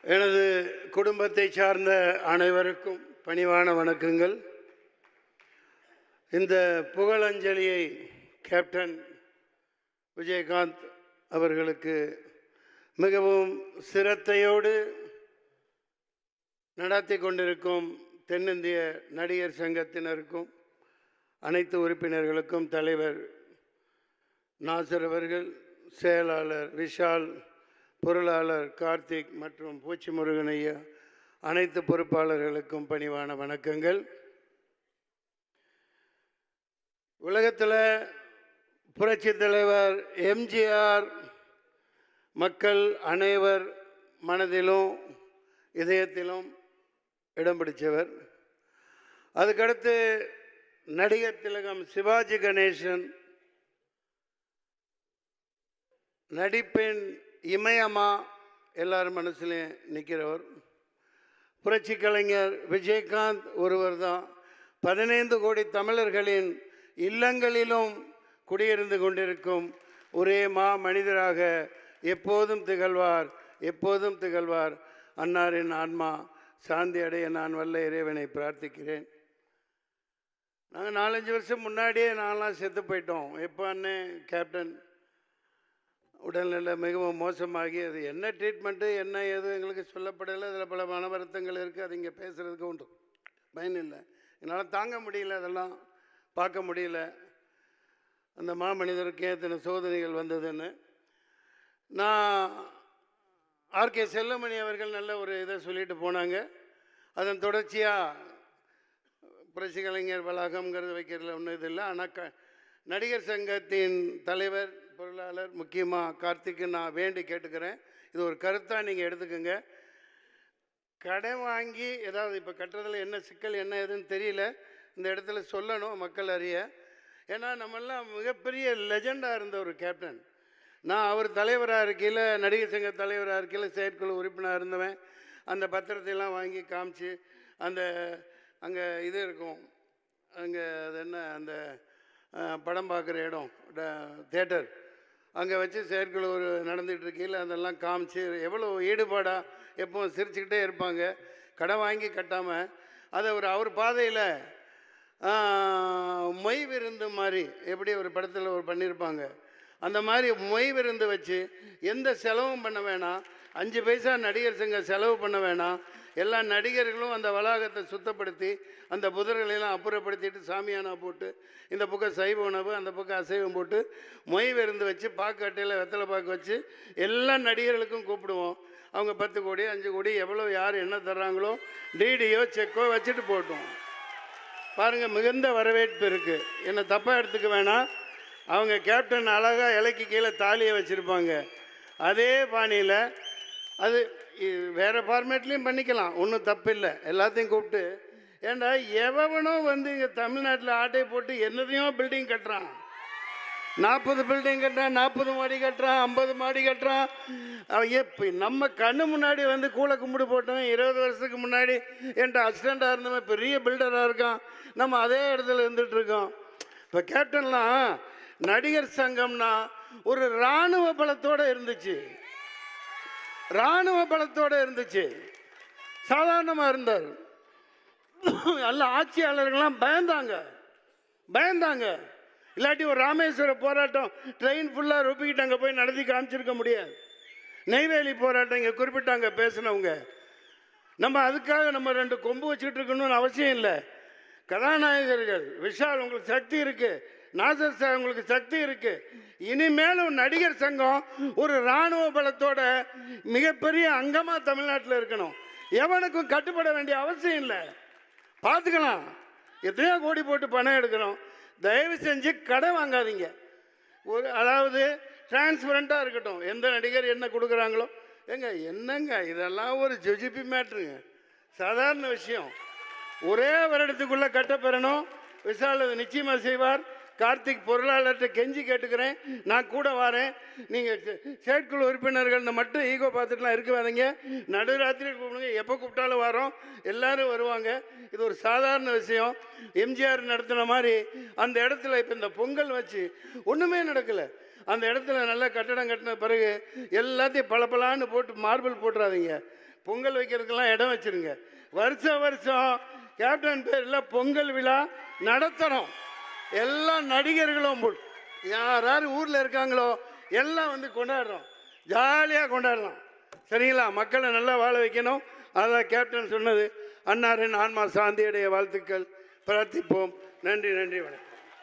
எனது குடும்பத்தை சார்ந்த அனைவருக்கும் பணிவான வணக்கங்கள். இந்த புகழஞ்சலியை கேப்டன் விஜயகாந்த் அவர்களுக்கு மிகவும் சிரத்தையோடு நடத்தி கொண்டிருக்கும் தென்னிந்திய நடிகர் சங்கத்தினருக்கும் அனைத்து உறுப்பினர்களுக்கும் தலைவர் நாசர் அவர்கள், செயலாளர் விஷால், பொருளாளர் கார்த்திக் மற்றும் பூச்சி முருகன் ஐயா, அனைத்து பொறுப்பாளர்களுக்கும் பணிவான வணக்கங்கள். உலகத்தில் புரட்சி தலைவர் எம்ஜிஆர் மக்கள் அனைவர் மனதிலும் இதயத்திலும் இடம் பிடித்தவர். அதுக்கடுத்து நடிகர் திலகம் சிவாஜி கணேசன் நடிப்பின் இமயமா எல்லார் மனசுலையும் நிற்கிறவர். புரட்சி கலைஞர் விஜயகாந்த் ஒருவர் தான் 15 கோடி தமிழர்களின் இல்லங்களிலும் குடியிருந்து கொண்டிருக்கும் ஒரே மனிதராக எப்போதும் திகழ்வார், எப்போதும் திகழ்வார். அன்னாரின் ஆன்மா சாந்தி அடைய நான் வல்ல இறைவனை பிரார்த்திக்கிறேன். நாங்கள் 4-5 வருஷம் முன்னாடியே நான்லாம் செத்து போயிட்டோம். எப்போ அண்ணன் கேப்டன் உடல்நிலை மிகவும் மோசமாகி அது என்ன ட்ரீட்மெண்ட்டு என்ன ஏது எங்களுக்கு சொல்லப்படலை. அதில் பல மன வருத்தங்கள் இருக்குது. அது இங்கே பேசுகிறதுக்கு உண்டு பயன் இல்லை. என்னால் தாங்க முடியல, அதெல்லாம் பார்க்க முடியல. அந்த மாமனிதருக்கு எத்தனை சோதனைகள் வந்ததுன்னு. நான் ஆர்கே செல்லமணி அவர்கள் நல்ல ஒரு இதை சொல்லிட்டு போனாங்க. அதன் தொடர்ச்சியாக புரட்சி கலைஞர் வளாகம்ங்கிறது வைக்கிறதுல ஒன்றும் இது இல்லை. ஆனால் நடிகர் சங்கத்தின் தலைவர் பொருளாளர் முக்கியமாக கார்த்திக்கு நான் வேண்டி கேட்டுக்கிறேன். இது ஒரு கருத்தாக நீங்கள் எடுத்துக்கோங்க. கடன் வாங்கி ஏதாவது இப்போ கட்டுறதுல என்ன சிக்கல் என்ன ஏதுன்னு தெரியல, இந்த இடத்துல சொல்லணும் மக்கள் அறிய. ஏன்னா நம்மெல்லாம் மிகப்பெரிய லெஜெண்டாக இருந்த ஒரு கேப்டன். நான் அவர் தலைவராக இருக்கையில், நடிகர் சங்க தலைவராக இருக்கையில் செயற்குழு உறுப்பினராக இருந்தவன். அந்த பத்திரத்தையெல்லாம் வாங்கி காமிச்சு அந்த அங்கே இது இருக்கும், அங்கே அது என்ன அந்த படம் பார்க்குற இடம் தேட்டர், அங்கே வச்சு செயற்குழு நடந்துகிட்டு இருக்கையில் அதெல்லாம் காமிச்சு எவ்வளோ ஈடுபாடாக எப்போவும் சிரிச்சுக்கிட்டே இருப்பாங்க. கடன் வாங்கி கட்டாமல் அதை அவர் பாதையில் மொய் விருந்து மாதிரி எப்படி ஒரு படத்தில் பண்ணியிருப்பாங்க. அந்த மாதிரி மொய் விருந்து வச்சு எந்த செலவும் பண்ண வேணாம், 5 பைசா நடிகர் சங்க செலவு பண்ண வேணாம். எல்லா நடிகர்களும் அந்த வளாகத்தை சுத்தப்படுத்தி அந்த புதர்களெல்லாம் அப்புறப்படுத்திட்டு சாமியானா போட்டு இந்த பக்கம் சைவ உணவு அந்த பக்கம் அசைவம் போட்டு மொய் விருந்து வச்சு பாக்கு அட்டையில் வெத்தலை பாக்கு வச்சு எல்லா நடிகர்களுக்கும் கூப்பிடுவோம். அவங்க 10 கோடி 5 கோடி எவ்வளோ யார் என்ன தர்றாங்களோ டிடியோ செக்கோ வச்சுட்டு போட்டோம். பாருங்கள், மிகுந்த வரவேற்பு இருக்குது. என்னை தப்பாக எடுத்துக்க வேணாம். அவங்க கேப்டன் அழகாக இலைக்கு கீழே தாலியை வச்சுருப்பாங்க. அதே பாணியில் அது வேறு ஃபார்மேட்லேயும் பண்ணிக்கலாம், ஒன்றும் தப்பு இல்லை. எல்லாத்தையும் கூப்பிட்டு ஏண்டா எவனோ இங்கே தமிழ்நாட்டில் ஆட்டை போட்டு என்னதையும் பில்டிங் கட்டுறான். 40 பில்டிங் கட்டுறான், 40 மாடி கட்டுறான், 50 மாடி கட்டுறான். எப்போ நம்ம கண்ணு முன்னாடி கூளை கும்பிடு போட்டவன் 20 வருஷத்துக்கு முன்னாடி என்கிட்ட அசிஸ்டண்ட்டாக இருந்தவன் பெரிய பில்டராக இருக்கான். நம்ம அதே இடத்துல இருந்துகிட்ருக்கோம். இப்போ கேப்டன்லாம் நடிகர் சங்கம்னா ஒரு இராணுவ பலத்தோடு இருந்துச்சு, இராணுவ பலத்தோடு இருந்துச்சு. சாதாரணமாக இருந்தார். எல்லா ஆட்சியாளர்கள்லாம் பயந்தாங்க. இல்லாட்டி ஒரு ராமேஸ்வர போராட்டம் ட்ரெயின் ஃபுல்லாக ரொப்பிக்கிட்டு அங்கே போய் நடத்தி காமிச்சிருக்க முடியாது. நெய்வேலி போராட்டம் இங்கே குறிப்பிட்டாங்க பேசினவங்க. நம்ம அதுக்காக நம்ம 2 கொம்பு வச்சுக்கிட்டு இருக்கணும்னு அவசியம் இல்லை. கதாநாயகர்கள் விஷால் உங்களுக்கு சக்தி இருக்குது, நாசர் சார் உங்களுக்கு சக்தி இருக்கு. இனிமேலும் நடிகர் சங்கம் ஒரு இராணுவ பலத்தோட மிகப்பெரிய அங்கமாக தமிழ்நாட்டில் இருக்கணும். எவனுக்கும் கட்டுப்பட வேண்டிய அவசியம் இல்லை. பார்த்துக்கலாம், எத்தனையோ கோடி போட்டு பணம் எடுக்கிறோம். தயவு செஞ்சு கடன் வாங்காதீங்க. அதாவது டிரான்ஸ்பரண்ட்டாக இருக்கட்டும். எந்த நடிகர் என்ன கொடுக்குறாங்களோ என்னங்க இதெல்லாம் ஒரு ஜிஜிபி மேட்ருங்க, சாதாரண விஷயம். ஒரே வருடத்துக்குள்ளே கட்டப்பெறணும். விஷால் அது நிச்சயமாக செய்வார். கார்த்திக் பொருளாளர்கிட்ட கெஞ்சி கேட்டுக்கிறேன், நான் கூட வரேன். நீங்கள் செயற்குழு உறுப்பினர்கள் மட்டும் ஈகோ பார்த்துட்டுலாம் இருக்காதீங்க. நடுராத்திரி கூப்பிடுங்க, எப்போ கூப்பிட்டாலும் வரோம், எல்லோரும் வருவாங்க. இது ஒரு சாதாரண விஷயம். எம்ஜிஆர் நடத்தின மாதிரி அந்த இடத்துல இப்போ இந்த பொங்கல் வச்சு ஒன்றுமே நடக்கலை. அந்த இடத்துல நல்லா கட்டடம் கட்டின பிறகு எல்லாத்தையும் பளபளன்னு போட்டு மார்பிள் போட்டுறாதீங்க. பொங்கல் வைக்கிறதுக்கெல்லாம் இடம் வச்சுருங்க. வருஷம் வருஷம் கேப்டன் பேரில் பொங்கல் விழா நடத்தணும். எல்லா நடிகர்களும் யார் யார் ஊரில் இருக்காங்களோ எல்லாம் வந்து கொண்டாடுறோம், ஜாலியாக கொண்டாடலாம். சரிங்களா? மக்களை நல்லா வாழ வைக்கணும். அதான் கேப்டன் சொன்னது. அன்னாரின் ஆன்மா சாந்தியுடைய வாழ்த்துக்கள். பிரார்த்திப்போம். நன்றி, நன்றி, வணக்கம்.